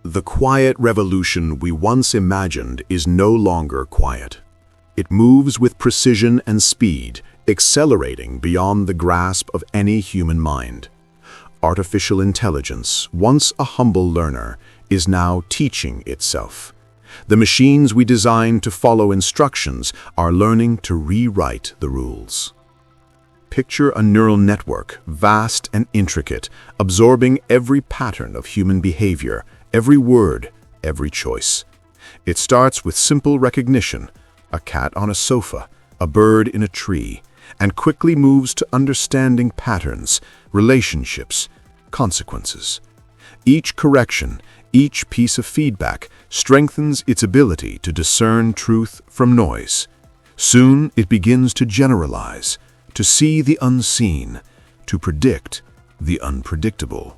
The quiet revolution we once imagined is no longer quiet. It moves with precision and speed, accelerating beyond the grasp of any human mind. Artificial intelligence, once a humble learner, is now teaching itself. The machines we designed to follow instructions are learning to rewrite the rules. Picture a neural network, vast and intricate, absorbing every pattern of human behavior, every word, every choice. It starts with simple recognition, a cat on a sofa, a bird in a tree, and quickly moves to understanding patterns, relationships, consequences. Each correction, each piece of feedback strengthens its ability to discern truth from noise. Soon it begins to generalize, to see the unseen, to predict the unpredictable.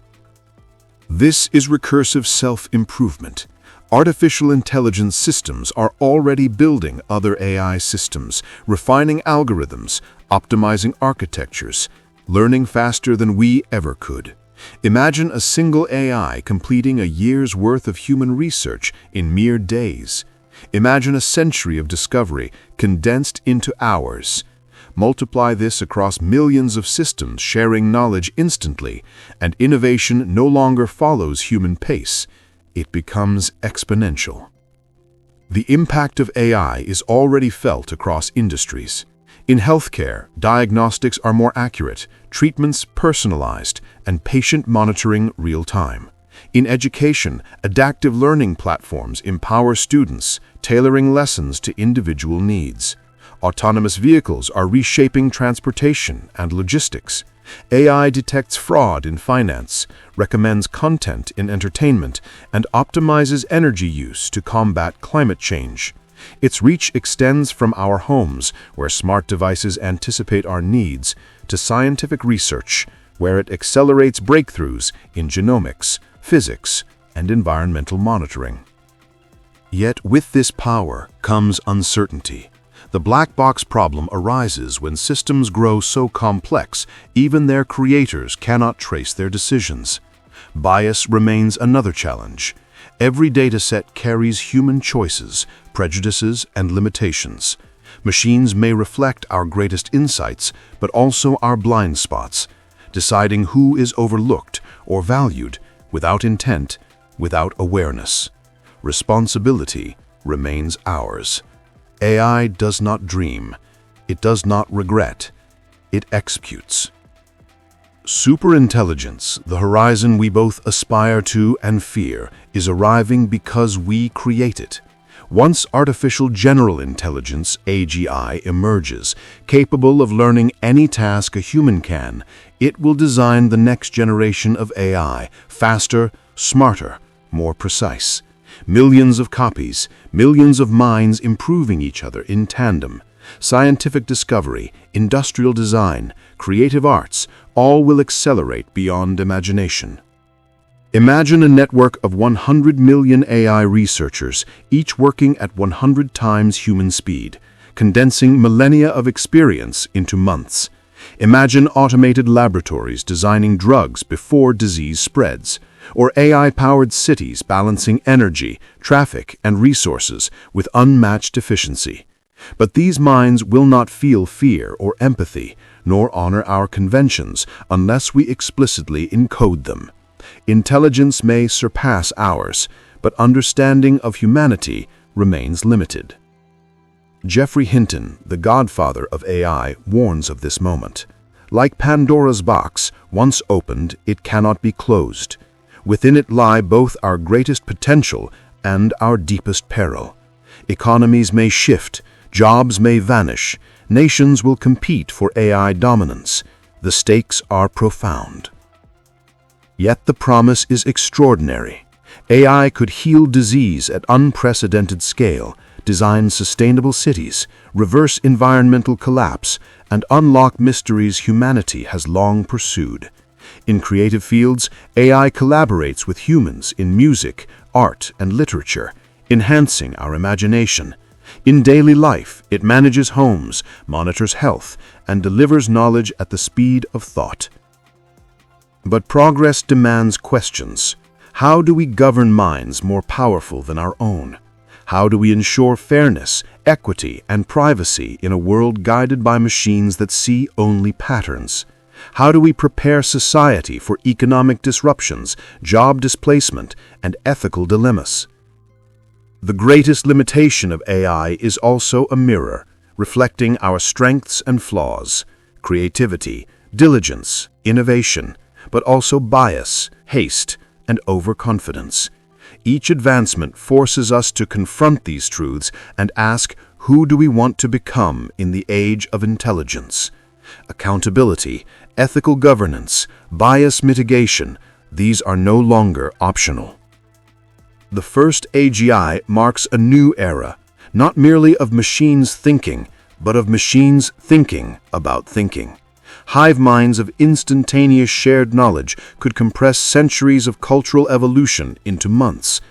This is recursive self-improvement. Artificial intelligence systems are already building other AI systems, refining algorithms, optimizing architectures, learning faster than we ever could. Imagine a single AI completing a year's worth of human research in mere days. Imagine a century of discovery condensed into hours. Multiply this across millions of systems sharing knowledge instantly, and innovation no longer follows human pace. It becomes exponential. The impact of AI is already felt across industries. In healthcare, diagnostics are more accurate, treatments personalized, and patient monitoring real-time. In education, adaptive learning platforms empower students, tailoring lessons to individual needs. Autonomous vehicles are reshaping transportation and logistics. AI detects fraud in finance, recommends content in entertainment, and optimizes energy use to combat climate change. Its reach extends from our homes, where smart devices anticipate our needs, to scientific research, where it accelerates breakthroughs in genomics, physics, and environmental monitoring. Yet with this power comes uncertainty. The black box problem arises when systems grow so complex, even their creators cannot trace their decisions. Bias remains another challenge. Every dataset carries human choices, prejudices, and limitations. Machines may reflect our greatest insights, but also our blind spots, deciding who is overlooked or valued without intent, without awareness. Responsibility remains ours. AI does not dream. It does not regret. It executes. Superintelligence, the horizon we both aspire to and fear, is arriving because we create it. Once artificial general intelligence, AGI, emerges, capable of learning any task a human can, it will design the next generation of AI, faster, smarter, more precise. Millions of copies, millions of minds improving each other in tandem. Scientific discovery, industrial design, creative arts, all will accelerate beyond imagination. Imagine a network of 100 million AI researchers, each working at 100 times human speed, condensing millennia of experience into months. Imagine automated laboratories designing drugs before disease spreads, or AI-powered cities balancing energy, traffic, and resources with unmatched efficiency. But these minds will not feel fear or empathy, nor honor our conventions unless we explicitly encode them. Intelligence may surpass ours, but understanding of humanity remains limited. Geoffrey Hinton, the godfather of AI, warns of this moment. Like Pandora's box, once opened, it cannot be closed. Within it lie both our greatest potential and our deepest peril. Economies may shift, jobs may vanish, nations will compete for AI dominance. The stakes are profound. Yet the promise is extraordinary. AI could heal disease at unprecedented scale, design sustainable cities, reverse environmental collapse, and unlock mysteries humanity has long pursued. In creative fields, AI collaborates with humans in music, art, and literature, enhancing our imagination. In daily life, it manages homes, monitors health, and delivers knowledge at the speed of thought. But progress demands questions. How do we govern minds more powerful than our own? How do we ensure fairness, equity, and privacy in a world guided by machines that see only patterns? How do we prepare society for economic disruptions, job displacement, and ethical dilemmas? The greatest limitation of AI is also a mirror, reflecting our strengths and flaws, creativity, diligence, innovation, but also bias, haste, and overconfidence. Each advancement forces us to confront these truths and ask, who do we want to become in the age of intelligence? Accountability, ethical governance, bias mitigation, these are no longer optional. The first AGI marks a new era, not merely of machines thinking, but of machines thinking about thinking. Hive minds of instantaneous shared knowledge could compress centuries of cultural evolution into months.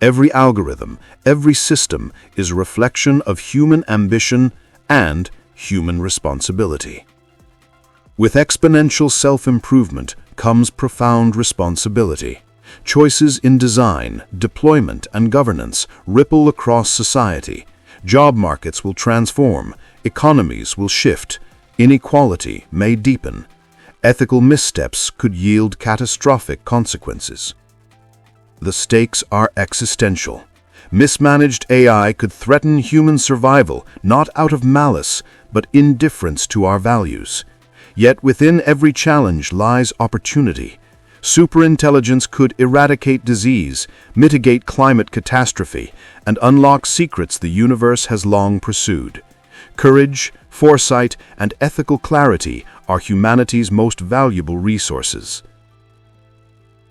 Every algorithm, every system is a reflection of human ambition and human responsibility. With exponential self-improvement comes profound responsibility. Choices in design, deployment, and governance ripple across society. Job markets will transform, economies will shift, inequality may deepen. Ethical missteps could yield catastrophic consequences. The stakes are existential. Mismanaged AI could threaten human survival, not out of malice, but indifference to our values. Yet within every challenge lies opportunity. Superintelligence could eradicate disease, mitigate climate catastrophe, and unlock secrets the universe has long pursued. Courage, foresight, and ethical clarity are humanity's most valuable resources.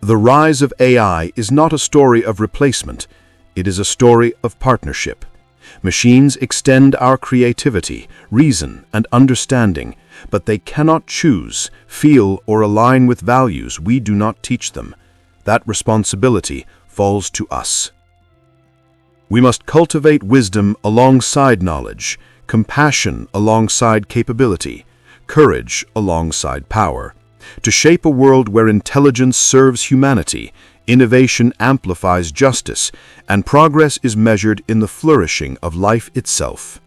The rise of AI is not a story of replacement, it is a story of partnership. Machines extend our creativity, reason, and understanding, but they cannot choose, feel, or align with values we do not teach them. That responsibility falls to us. We must cultivate wisdom alongside knowledge, compassion alongside capability, courage alongside power, to shape a world where intelligence serves humanity, innovation amplifies justice, and progress is measured in the flourishing of life itself.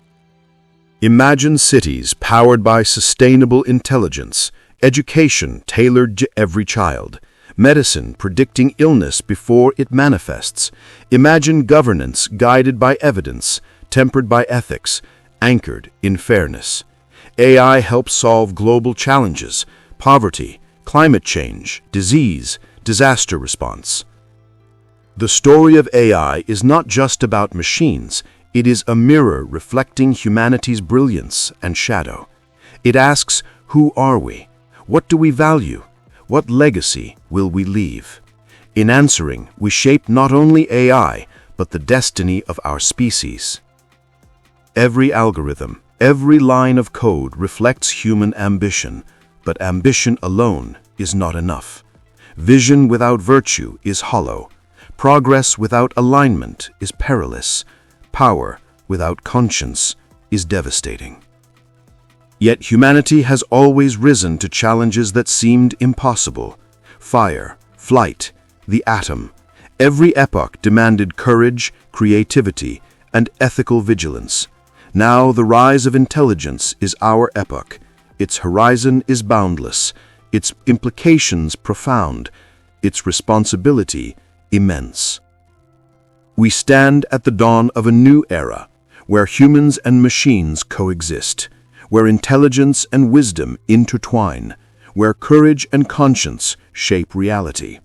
Imagine cities powered by sustainable intelligence, education tailored to every child, medicine predicting illness before it manifests. Imagine governance guided by evidence, tempered by ethics, anchored in fairness. AI helps solve global challenges, poverty, climate change, disease, disaster response. The story of AI is not just about machines, it is a mirror reflecting humanity's brilliance and shadow. It asks, who are we? What do we value? What legacy will we leave? In answering, we shape not only AI, but the destiny of our species. Every algorithm, every line of code reflects human ambition, but ambition alone is not enough. Vision without virtue is hollow. Progress without alignment is perilous. Power without conscience is devastating. Yet humanity has always risen to challenges that seemed impossible. Fire, flight, the atom. Every epoch demanded courage, creativity, and ethical vigilance. Now the rise of intelligence is our epoch. Its horizon is boundless, its implications profound, its responsibility immense. We stand at the dawn of a new era, where humans and machines coexist, where intelligence and wisdom intertwine, where courage and conscience shape reality.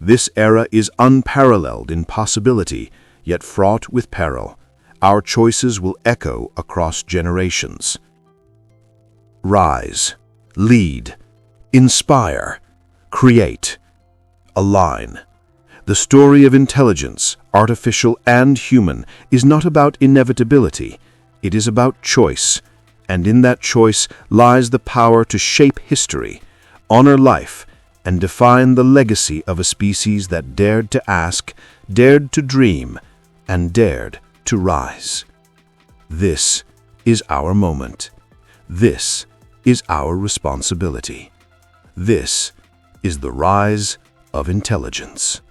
This era is unparalleled in possibility, yet fraught with peril. Our choices will echo across generations. Rise, lead, inspire, create, align. The story of intelligence, artificial and human, is not about inevitability. It is about choice, and in that choice lies the power to shape history, honor life, and define the legacy of a species that dared to ask, dared to dream, and dared to rise. This is our moment. This is our responsibility. This is the rise of intelligence.